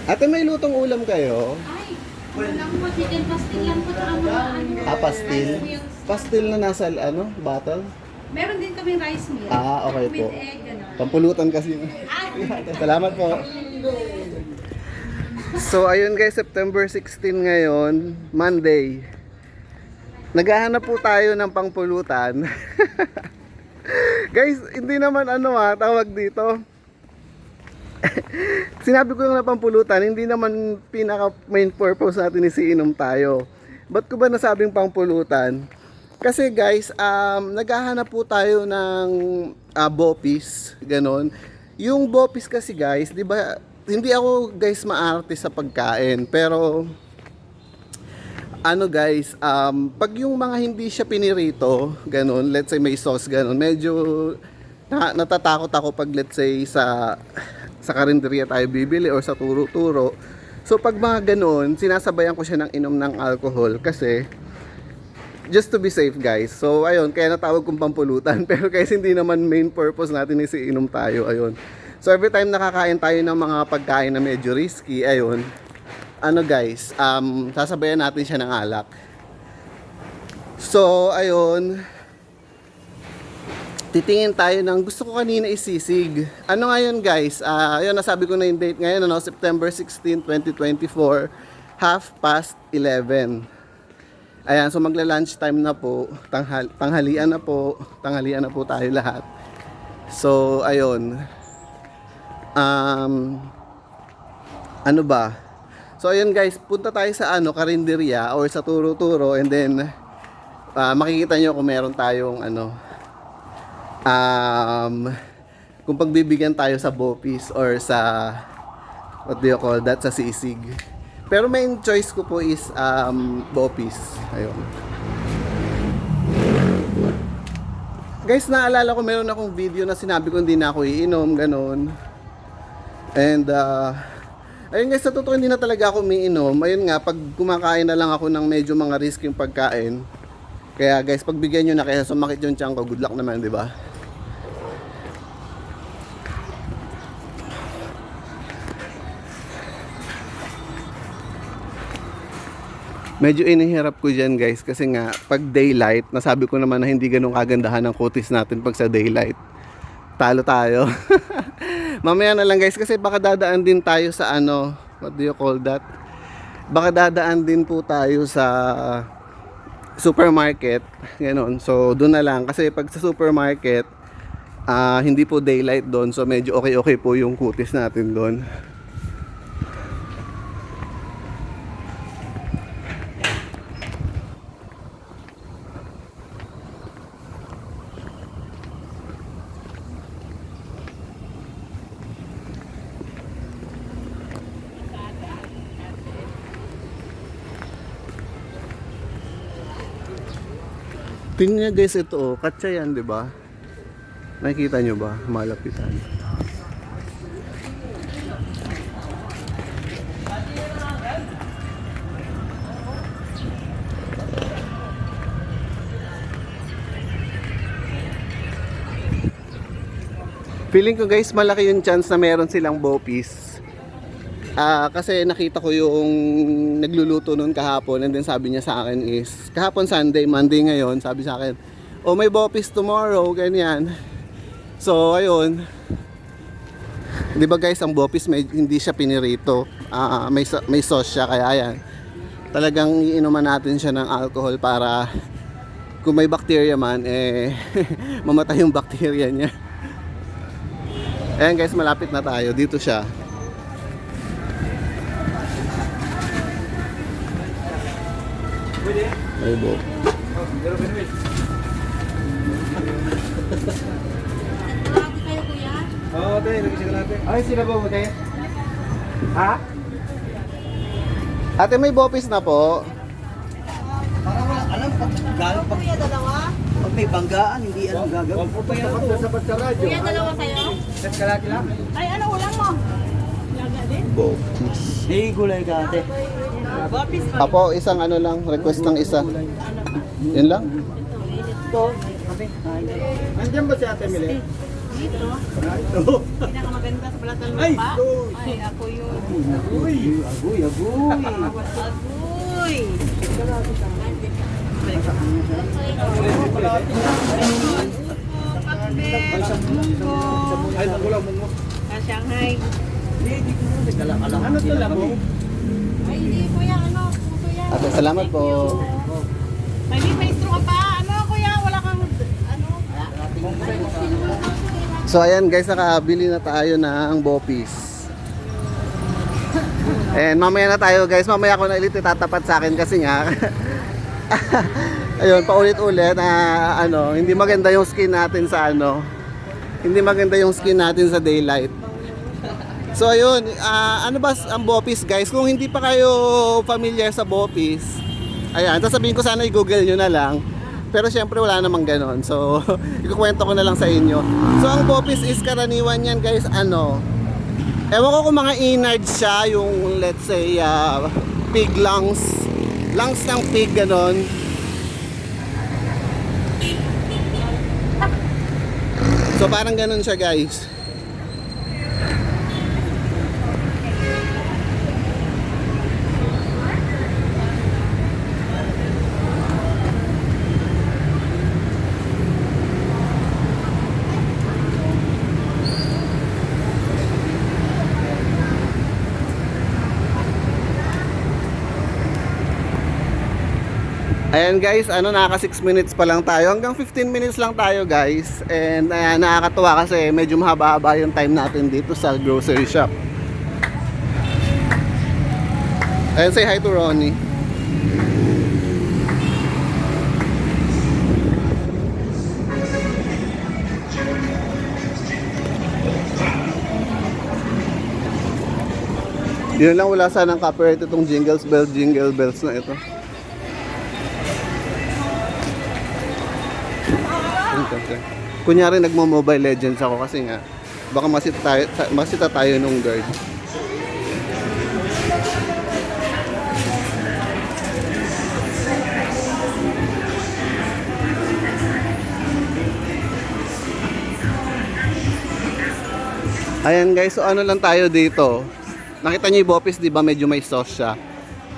Ate, may lutong ulam kayo? Ay, walang po, chicken pastil lang po, tsaka mga ano. Pastil? rice meals. Pastil na nasa, bottle? Meron din kami rice meal. Okay po. With egg, gano'n. Pampulutan kasi. Salamat po. So, ayun guys, September 16 ngayon, Monday. Naghahanap po tayo ng pangpulutan. Guys, hindi naman tawag dito. Sinabi ko yung napampulutan, hindi naman pinaka main purpose natin is iinom tayo. Ba't ko ba nasabing pangpulutan? Kasi guys, naghahanap po tayo ng bopis, ganon. Yung bopis kasi guys, di ba, hindi ako guys maarte sa pagkain, pero guys, pag yung mga hindi siya pinirito, ganon, let's say may sauce, ganon, medyo natatakot ako pag let's say sa karinderya tayo bibili or sa turo-turo. So pag mga ganon, sinasabayan ko siya ng inom ng alcohol kasi just to be safe guys. So ayun, kaya natawag kong pampulutan. Pero guys, hindi naman main purpose natin is iinom tayo. Ayun. So every time nakakain tayo ng mga pagkain na medyo risky, ayun, guys, sasabayan natin siya ng alak. So ayun, titingin tayo ng gusto ko kanina isisig. Ano ngayon guys? Ayun, nasabi ko na yung date ngayon, September 16, 2024, 11:30. Ayan, so magla-lunch time na po, tanghalian na po tayo lahat. So, ayun. Ano ba? So, ayun guys, punta tayo sa karinderya or sa turo-turo, and then makikita nyo kung meron tayong kung pagbibigyan tayo sa bopis or sa what do you call that, sa sisig. Pero main choice ko po is bopis. Ayun. Guys, naalala ko meron akong video na sinabi ko hindi na ako iinom, ganun. And ayun guys, sa totoo hindi na talaga ako umiinom. Ayun nga, pag kumakain na lang ako ng medyo mga risking pagkain. Kaya guys, pagbigyan nyo na, kaya sumakit yung tiyan ko, good luck naman, di ba? Medyo inihirap ko dyan guys kasi nga pag daylight, nasabi ko naman na hindi ganun kagandahan ang kutis natin pag sa daylight. Talo tayo. Mamaya na lang guys kasi baka dadaan din tayo sa what do you call that? Baka dadaan din po tayo sa supermarket, gano'n. So doon na lang kasi pag sa supermarket, hindi po daylight doon, so medyo okay po yung kutis natin doon. Tingnan nyo guys, ito katsa yan, di ba? Nakikita nyo ba? Malapitan. Feeling ko guys, malaki yung chance na meron silang bopis. Kasi nakita ko yung nagluluto noon kahapon, and then sabi niya sa akin is, kahapon Sunday, Monday ngayon, sabi sa akin, oh may bopis tomorrow, ganyan. So ayun, di ba guys, ang bopis hindi siya pinirito, may sauce siya, kaya ayan, talagang iinuman natin siya ng alcohol para kung may bacteria man, mamatay yung bacteria niya. Ayan guys, malapit na tayo, dito siya. Ay bo. Kayo kuya? Oo, tayo, nagsigalate. Ay, sila ba mo tayo? Ha? Ate, may bopis na po. Parang wala alam pag galang pag Kuya, dalawa? pag may banggaan, hindi alam gagawin. Sapat sa radyo. Kuya, dalawa kayo? Kalaki lang. Ay, ano ulam mo? Laga din? Bopis. Hey, gulay ka ate. Apo, isang lang, request ng isa. Yan lang. Ito, kami. Nandiyan ba si Ate Mili? Dito. Ito. Pinakamaganda sa Balatan Ay, Lupa. ito. Ay, ako yun. Agoy. Agoy, agoy. Agoy! Ay, nagulang mo. Sa Shanghai. Ano ito labong? Ay, hindi kuya, ano, puso yan. Ate, salamat po. May maestro ka pa. Ano, kuya, wala kang, ano, So ayan guys, nakabili na tayo ng bopis. And mamaya na tayo guys, mamaya ko na ulit itatapat sa akin kasi nga ayun, paulit-ulit na hindi maganda yung skin natin sa hindi maganda yung skin natin sa daylight. So ayun, ano ba ang bopis guys? Kung hindi pa kayo familiar sa bopis, ayan, sasabihin ko sana i-google nyo na lang. Pero syempre wala namang ganon. So, ikukwento ko na lang sa inyo. So, ang bopis is karaniwan yan guys, ewan ko kung mga innards siya, yung let's say, pig lungs. Lungs ng pig, ganon. So, parang ganon siya guys. Ayan guys, naka 6 minutes pa lang tayo. Hanggang 15 minutes lang tayo guys. And nakakatuwa kasi medyo mahaba-haba yung time natin dito sa grocery shop. Ayan, say hi to Ronnie. Yun lang, wala sanang copyright itong jingle bells na ito. Kunyari nagmo-Mobile Legends ako kasi nga baka masita tayo nung guard. Ayan guys, so ano lang tayo dito. Nakita niyo yung bopis, di ba? Medyo may sauce siya.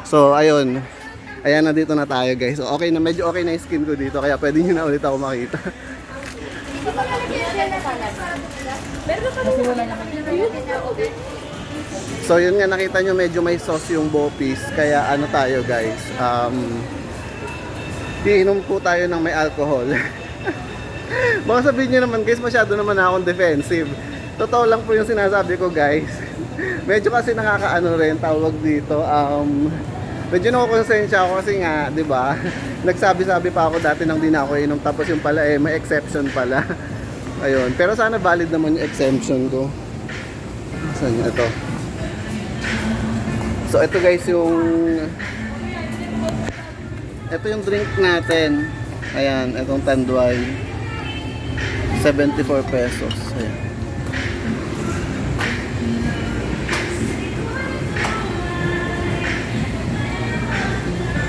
So ayun. Ayan, nandito na tayo guys. So okay na, medyo okay na yung skin ko dito kaya pwede nyo na ulit ako makita. So yun nga, nakita nyo medyo may sauce yung bopis. Kaya ano tayo guys, iinom po tayo ng may alcohol. Baka sabihin nyo naman guys, masyado naman akong defensive. Totoo lang po yung sinasabi ko guys. Medyo kasi nakakaano rin tawag dito. Medyo nakukonsensya ako kasi nga, di ba? Nagsabi-sabi pa ako dati nang di na ako inom, tapos yung pala may exception pala. Ayun, pero sana valid naman yung exemption ko. Saan yun? Ito. So ito guys ito yung drink natin. Ayan, itong Tanduay. 74 pesos. Ayan.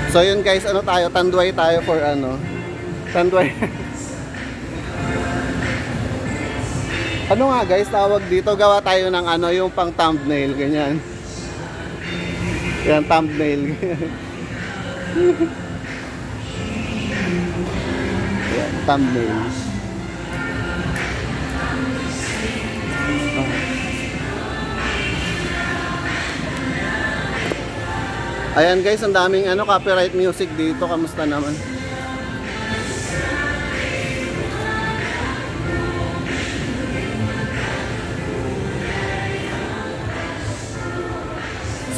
So yun guys, Tanduay tayo for Tanduay. Ano nga guys, tawag dito, gawa tayo ng yung pang thumbnail, ganyan. Yan, thumbnail. Yan, thumbnail. Ayan guys, ang daming copyright music dito. Kamusta naman?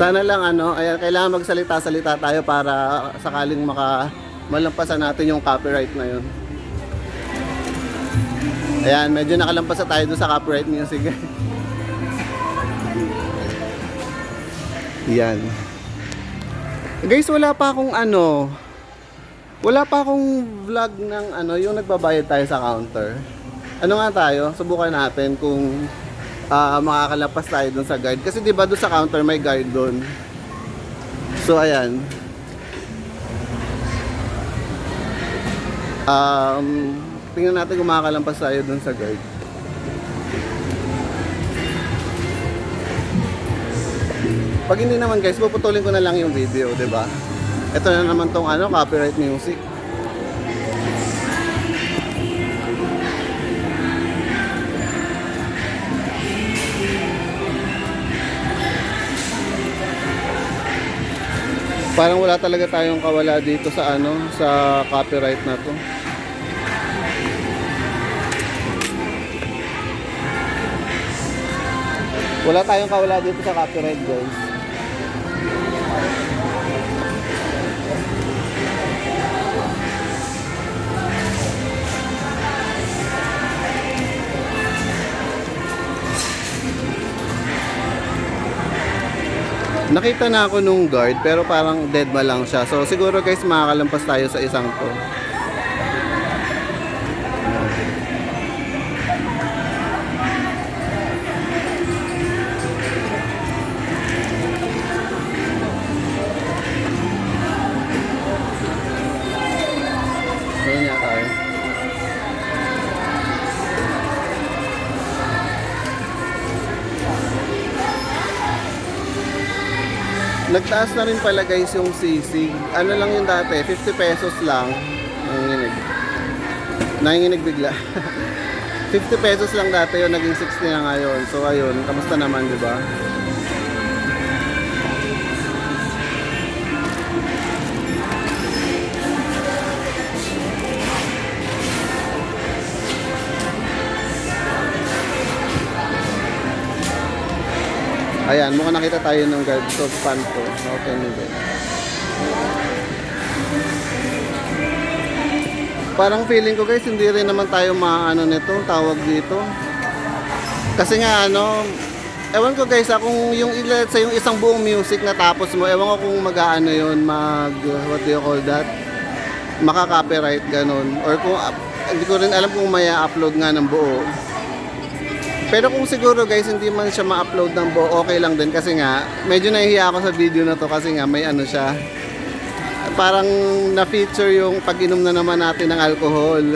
Sana lang ayan, kailangan magsalita-salita tayo para sakaling malampasan natin yung copyright na yun. Ayan, medyo nakalampasan tayo dun sa copyright music. Yan. Guys, wala pa akong vlog ng yung nagbabayad tayo sa counter. Ano nga tayo? Subukan natin kung makakalapas tayo dun sa guard. Kasi diba dun sa counter may guard dun. So ayan. Tingnan natin kung makakalampas tayo dun sa guard. Pag hindi naman guys, puputulin ko na lang yung video, 'di ba? Ito na naman tong ano, copyright music. Parang wala talaga tayong kawala dito sa ano, sa copyright na 'to. Wala tayong kawala dito sa copyright, guys. Nakita na ako nung guard pero parang dead ba lang siya. So siguro guys makakalampas tayo sa isang to. Ayan nga tayo. Nagtaas na rin pala guys yung sisig. Ano lang yung dati, 50 pesos lang. Nanginginig bigla. 50 pesos lang dati yun, naging 60 na ngayon. So ayun, kamusta naman, di ba? Ayan, mukhang nakita tayo ng guard. So, panto. Okay, nito. Parang feeling ko guys, hindi rin naman tayo maano nito, tawag dito. Kasi nga ano, ewan ko guys, kung yung let's say yung isang buong music na tapos mo, ewan ko kung mag-aano yun, what do you call that? Maka-copyright ganun. Or kung, hindi ko rin alam kung may upload nga ng buo. Pero kung siguro guys, hindi man siya ma-upload ng buo, okay lang din kasi nga, medyo nahihiya ako sa video na to kasi nga may ano siya. Parang na-feature yung pag-inom na naman natin ng alcohol.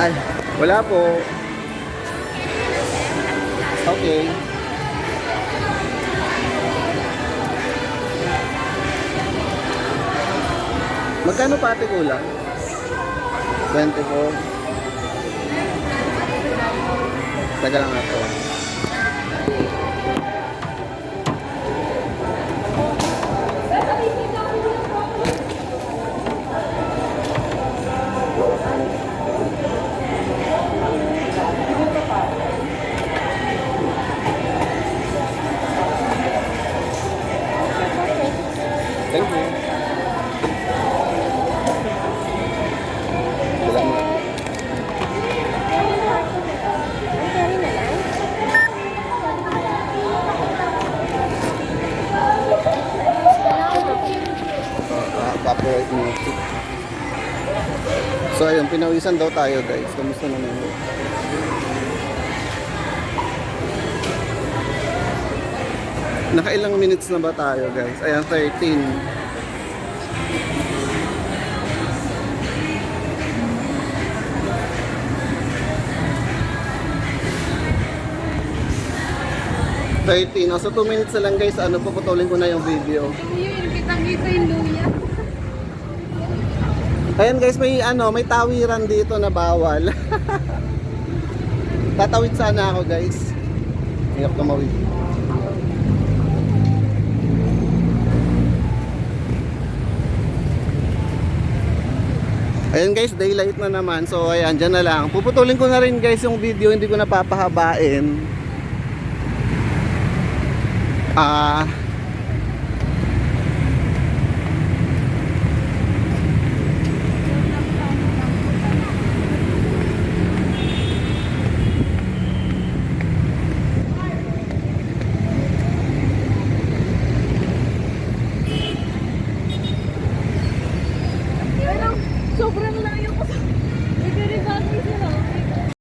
Ay, wala po. Okay. Magkano pa ate kulang? 24. Taga lang ako. Thank you. Salamat. Copyright music. So ayun, pinawisan daw tayo guys. Kamusta naman yun? Nakailang minutes na ba tayo guys? Ayan, 13. So 2 minutes na lang guys, ano, puputulin ko na yung video. Yun, kitang-kita yung luya. Ayan guys, may ano, may tawiran dito na bawal. Tatawid sana ako guys. Hirap tumawid. Ayan guys, daylight na naman. So ayan, dyan na lang. Puputulin ko na rin guys yung video, hindi ko na papahabain.